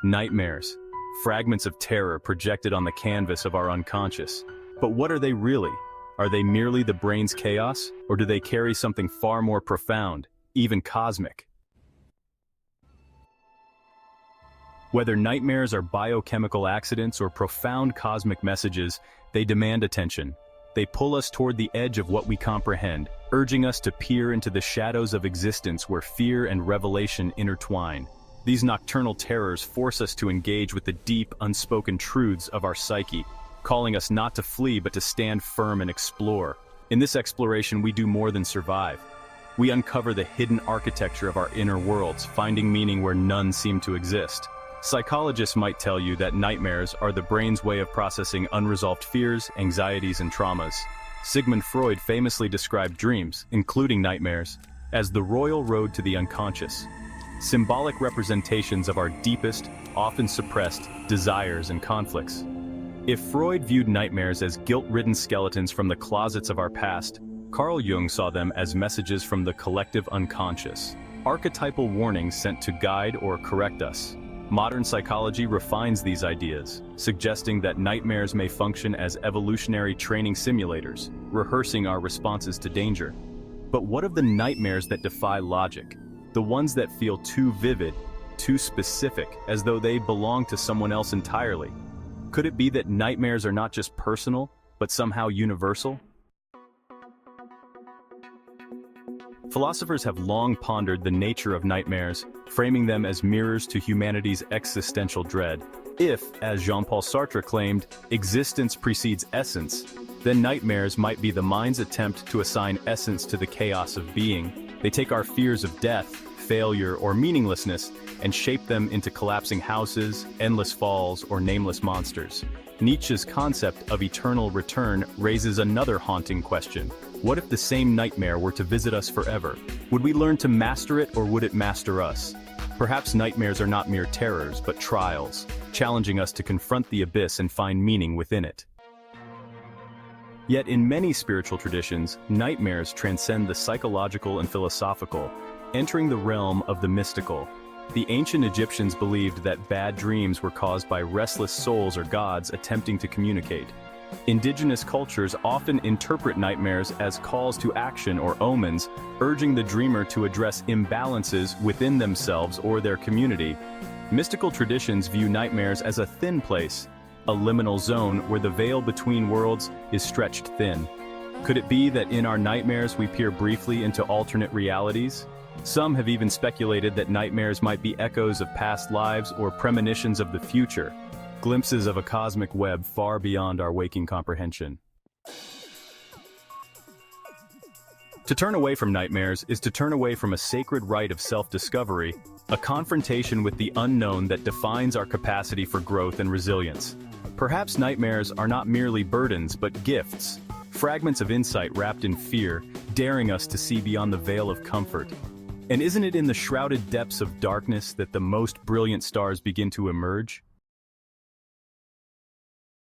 Nightmares. Fragments of terror projected on the canvas of our unconscious. But what are they really? Are they merely the brain's chaos, or do they carry something far more profound, even cosmic? Whether nightmares are biochemical accidents or profound cosmic messages, they demand attention. They pull us toward the edge of what we comprehend, urging us to peer into the shadows of existence where fear and revelation intertwine. These nocturnal terrors force us to engage with the deep, unspoken truths of our psyche, calling us not to flee but to stand firm and explore. In this exploration, we do more than survive. We uncover the hidden architecture of our inner worlds, finding meaning where none seem to exist. Psychologists might tell you that nightmares are the brain's way of processing unresolved fears, anxieties, and traumas. Sigmund Freud famously described dreams, including nightmares, as the royal road to the unconscious. Symbolic representations of our deepest, often suppressed, desires and conflicts. If Freud viewed nightmares as guilt-ridden skeletons from the closets of our past, Carl Jung saw them as messages from the collective unconscious, archetypal warnings sent to guide or correct us. Modern psychology refines these ideas, suggesting that nightmares may function as evolutionary training simulators, rehearsing our responses to danger. But what of the nightmares that defy logic? The ones that feel too vivid, too specific, as though they belong to someone else entirely? Could it be that nightmares are not just personal, but somehow universal? Philosophers have long pondered the nature of nightmares, framing them as mirrors to humanity's existential dread. If, as Jean-Paul Sartre claimed, existence precedes essence, then nightmares might be the mind's attempt to assign essence to the chaos of being. They take our fears of death, failure, or meaninglessness and shape them into collapsing houses, endless falls, or nameless monsters. Nietzsche's concept of eternal return raises another haunting question. What if the same nightmare were to visit us forever? Would we learn to master it, or would it master us? Perhaps nightmares are not mere terrors, but trials, challenging us to confront the abyss and find meaning within it. Yet in many spiritual traditions, nightmares transcend the psychological and philosophical, entering the realm of the mystical. The ancient Egyptians believed that bad dreams were caused by restless souls or gods attempting to communicate. Indigenous cultures often interpret nightmares as calls to action or omens, urging the dreamer to address imbalances within themselves or their community. Mystical traditions view nightmares as a thin place, a liminal zone where the veil between worlds is stretched thin. Could it be that in our nightmares we peer briefly into alternate realities? Some have even speculated that nightmares might be echoes of past lives or premonitions of the future, glimpses of a cosmic web far beyond our waking comprehension. To turn away from nightmares is to turn away from a sacred rite of self-discovery, a confrontation with the unknown that defines our capacity for growth and resilience. Perhaps nightmares are not merely burdens but gifts, fragments of insight wrapped in fear, daring us to see beyond the veil of comfort. And isn't it in the shrouded depths of darkness that the most brilliant stars begin to emerge?